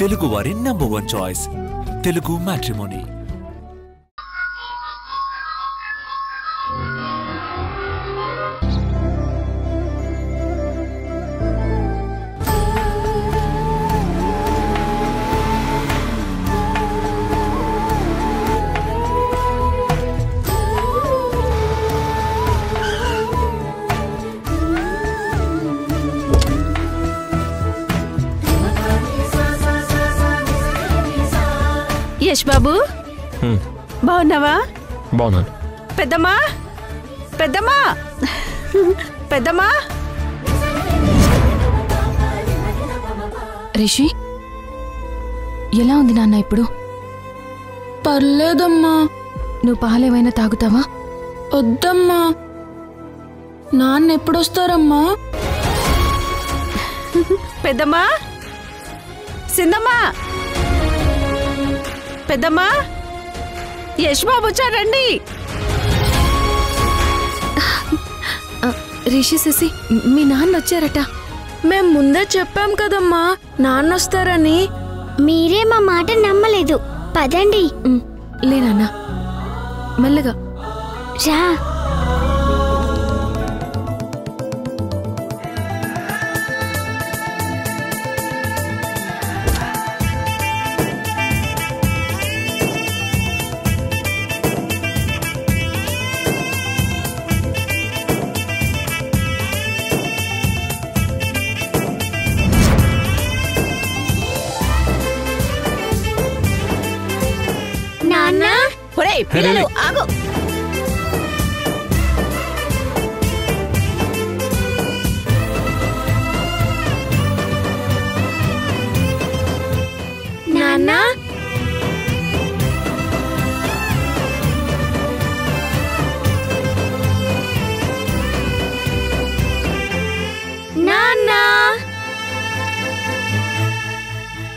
తెలుగు వారి number 1 choice Telugu matrimony. Yash బాబు బాగున్నావా? బాగున్నాను. పెద్దమ్మా పెద్దమ్మా పెద్దమ్మా. రిషి ఎలా ఉంది నాన్న ఇప్పుడు? పర్లేదమ్మా. నువ్వు పాలేమైనా తాగుతావా? వద్దమ్మా. నాన్న ఎప్పుడొస్తారమ్మా? పెద్దమ్మా సిందమ్మా పెద్దమ్మా యశ్ బాబు వచ్చారండి. రిషి శశి మీ నాన్న వచ్చారట. మేం ముందే చెప్పాం కదమ్మా నాన్నొస్తారని. మీరే మా మాట నమ్మలేదు. పదండి. లే నాన్న మెల్లగా రా. పిల్లలు ఆగు. నాన్న నాన్న.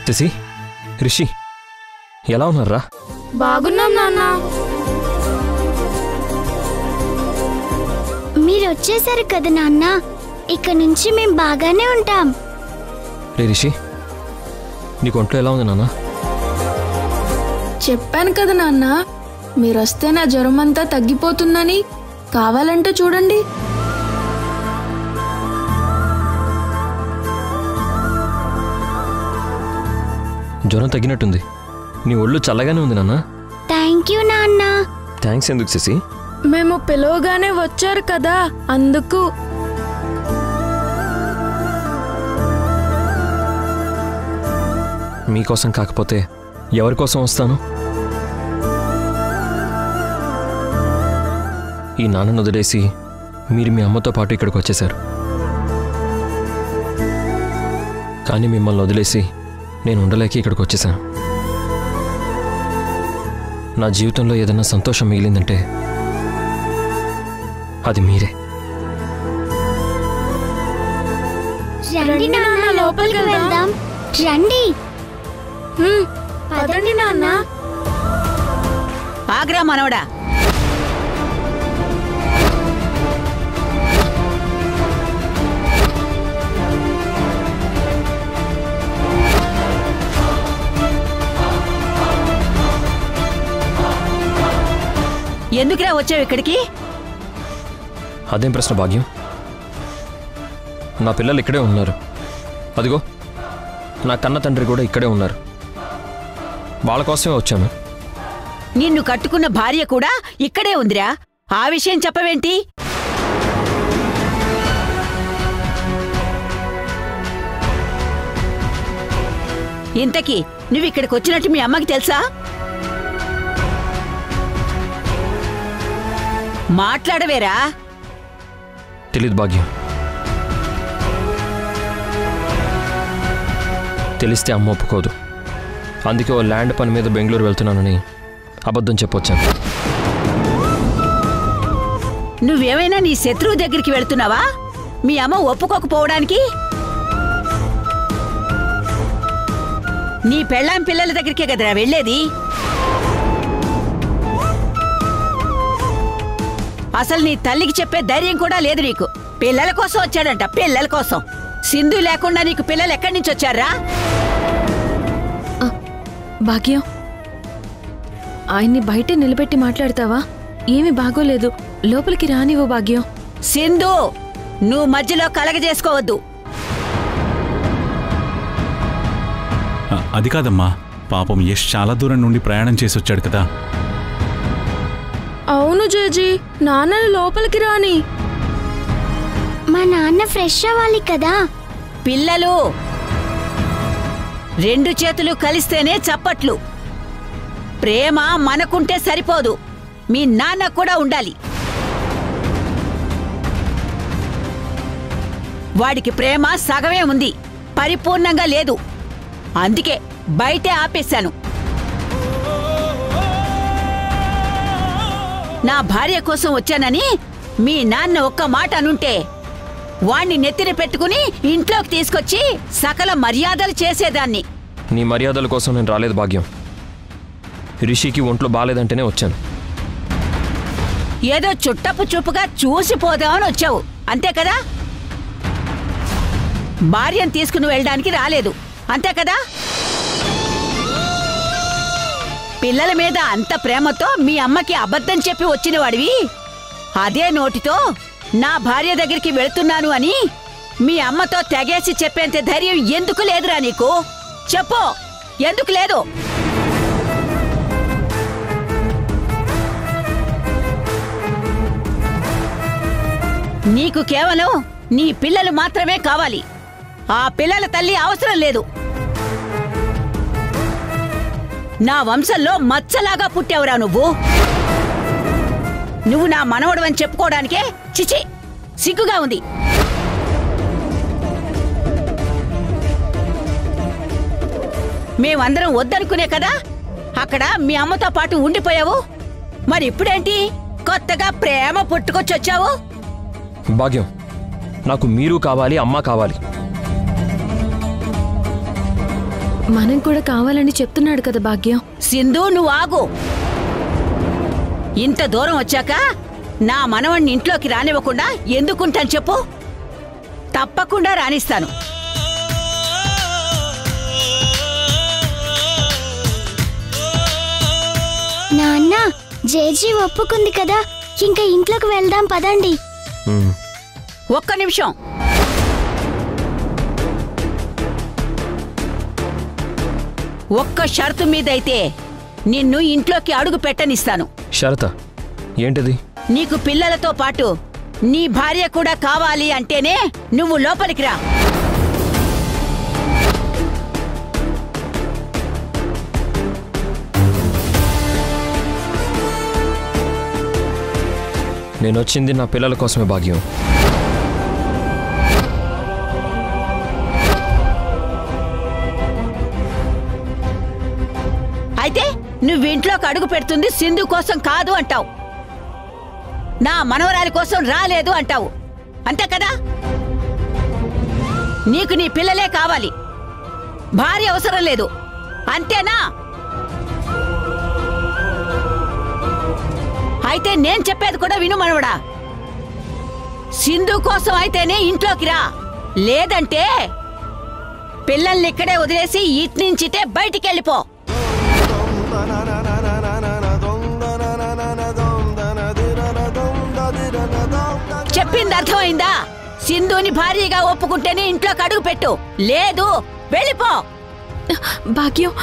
శశి రిషి ఎలా ఉన్నారా? బాగున్నాం నాన్న. మీరు వచ్చేసారు కదా నాన్న. ఇక నుంచి మేం బాగానే ఉంటాం. రే రిషి నీకు ఒంట్లో ఎలా ఉంది నాన్న? చెప్పాను కదా నాన్న మీరొస్తే నా జ్వరం అంతా తగ్గిపోతుందని. కావాలంటే చూడండి. జ్వరం తగ్గినట్టుంది. నీ ఒళ్ళు చల్లగానే ఉంది నాన్న. థ్యాంక్ యూ నాన్న. థ్యాంక్స్ ఎందుకు శశి? మేము పిలవగానే వచ్చారు కదా అందుకు. మీకోసం కాకపోతే ఎవరి కోసం వస్తాను? ఈ నాన్నను వదిలేసి మీరు మీ అమ్మతో పాటు ఇక్కడికి వచ్చేశారు. కానీ మిమ్మల్ని వదిలేసి నేను ఉండలేక ఇక్కడికి వచ్చేసాను. నా జీవితంలో ఏదైనా సంతోషం మిగిలిందంటే అది మీరే. రండి నాన్న లోపలికి వెళ్దాం. రండి. పదండి నాన్న. ఆగ్రా మనవడా. ఎందుకురా వచ్చావు ఇక్కడికి? అదేం ప్రశ్న భాగ్యం? నా పిల్లలు ఇక్కడే ఉన్నారు. అదిగో నా కన్న తండ్రి కూడా ఇక్కడే ఉన్నారు. వాళ్ళ కోసమే వచ్చాను. నిన్ను కట్టుకున్న భార్య కూడా ఇక్కడే ఉందిరా. ఆ విషయం చెప్పవేంటి? ఇంతకీ నువ్విక్కడికి వచ్చినట్టు మీ అమ్మకి తెలుసా? మాట్లాడవేరా? తెలీదు భాగ్యం. తెలిస్తే అమ్మ ఒప్పుకోదు. అందుకే ఓ ల్యాండ్ పని మీద బెంగళూరు వెళ్తున్నానని అబద్ధం చెప్పొచ్చాను. నువ్వేమైనా నీ శత్రువు దగ్గరికి వెళ్తున్నావా మీ అమ్మ ఒప్పుకోకపోవడానికి? నీ పెళ్ళాం పిల్లల దగ్గరికే కదరా వెళ్ళేది. అసలు నీ తల్లికి చెప్పే ధైర్యం కూడా లేదు నీకు. పిల్లల కోసం వచ్చాడంట, పిల్లల కోసం. సింధు లేకుండా నీకు పిల్లలు ఎక్కడి నుంచి వచ్చారా? భాగ్యం, ఆయన్ని బయటే నిలబెట్టి మాట్లాడతావా? ఏమీ బాగోలేదు, లోపలికి రానివ్వు భాగ్యం. సింధు, నువ్వు మధ్యలో కలగజేసుకోవద్దు. అది కాదమ్మా, పాపం యష్ చాలా దూరం నుండి ప్రయాణం చేసి వచ్చాడు కదా. అవును జేజీ, నాన్నని లోపలికి రాని. మా నాన్న ఫ్రెష్ అవ్వాలి కదా. పిల్లలు, 2 చేతులు కలిస్తేనే చప్పట్లు. ప్రేమ మనకుంటే సరిపోదు, మీ నాన్న కూడా ఉండాలి. వాడికి ప్రేమ సగమే ఉంది, పరిపూర్ణంగా లేదు. అందుకే బయటే ఆపేశాను. నా భార్య కోసం వచ్చానని మీ నాన్న ఒక్క మాట అనుంటే వాణ్ణి నెత్తిన పెట్టుకుని ఇంట్లోకి తీసుకొచ్చి సకల మర్యాదలు చేసేదాన్ని. నీ మర్యాదల కోసం నేను రాలేదు భాగ్యం. రిషికి ఒంట్లో బాలేదంటేనే వచ్చాను. ఏదో చుట్టపు చూపుగా చూసిపోదామని వచ్చావు, అంతే కదా? భార్యను తీసుకుని వెళ్ళడానికి రాలేదు, అంతే కదా? పిల్లల మీద అంత ప్రేమతో మీ అమ్మకి అబద్ధం చెప్పి వచ్చిన వాడివి, అదే నోటితో నా భార్య దగ్గరికి వెళుతున్నాను అని మీ అమ్మతో తెగేసి చెప్పేంత ధైర్యం ఎందుకు లేదురా నీకు? చెప్పు, ఎందుకు లేదు? నీకు కేవలం నీ పిల్లలు మాత్రమే కావాలి, ఆ పిల్లల తల్లి అవసరం లేదు. నా వంశంలో మచ్చలాగా పుట్టావురా నువ్వు. నువ్వు నా మనవడు అని చెప్పుకోవడానికే చిచి సిగ్గుగా ఉంది. మేమందరం వద్దనుకునే కదా అక్కడ మీ అమ్మతో పాటు ఉండిపోయావు. మరి ఇప్పుడేంటి కొత్తగా ప్రేమ పుట్టుకొచ్చొచ్చావు? భాగ్యం, నాకు మీరు కావాలి, అమ్మ కావాలి. మనం కూడా కావాలని చెప్తున్నాడు కదా భాగ్యం. సింధు, నువ్వు ఆగు. ఇంత దూరం వచ్చాక నా మనవణ్ణి ఇంట్లోకి రానివ్వకుండా ఎందుకుంటాను చెప్పు? తప్పకుండా రానిస్తాను. నాన్న, జేజీ ఒప్పుకుంది కదా, ఇంకా ఇంట్లోకి వెళ్దాం పదండి. ఒక్క నిమిషం. ఒక్క షరతు మీదైతే నిన్ను ఇంట్లోకి అడుగు పెట్టనిస్తాను. షరత ఏంటిది? నీకు పిల్లలతో పాటు నీ భార్య కూడా కావాలి అంటేనే నువ్వు లోపలికి రా. నేనొచ్చింది నా పిల్లల కోసమే భాగ్యం. అయితే నువ్వు ఇంట్లోకి అడుగు పెడుతుంది సింధు కోసం కాదు అంటావు, నా మనవరాలి కోసం రాలేదు అంటావు, అంతే కదా? నీకు నీ పిల్లలే కావాలి, భార్య అవసరం లేదు, అంతేనా? అయితే నేను చెప్పేది కూడా విను మనవడా. సింధు కోసం అయితేనే ఇంట్లోకి రా, లేదంటే పిల్లల్ని ఇక్కడే వదిలేసి ఇట్నుంచిటే బయటికి వెళ్ళిపో. చెప్పింది అర్థమైందా? సింధుని భార్యగా ఒప్పుకుంటేనే ఇంట్లోకి అడుగు పెట్టు, లేదు వెళ్ళిపో. భాగ్యం,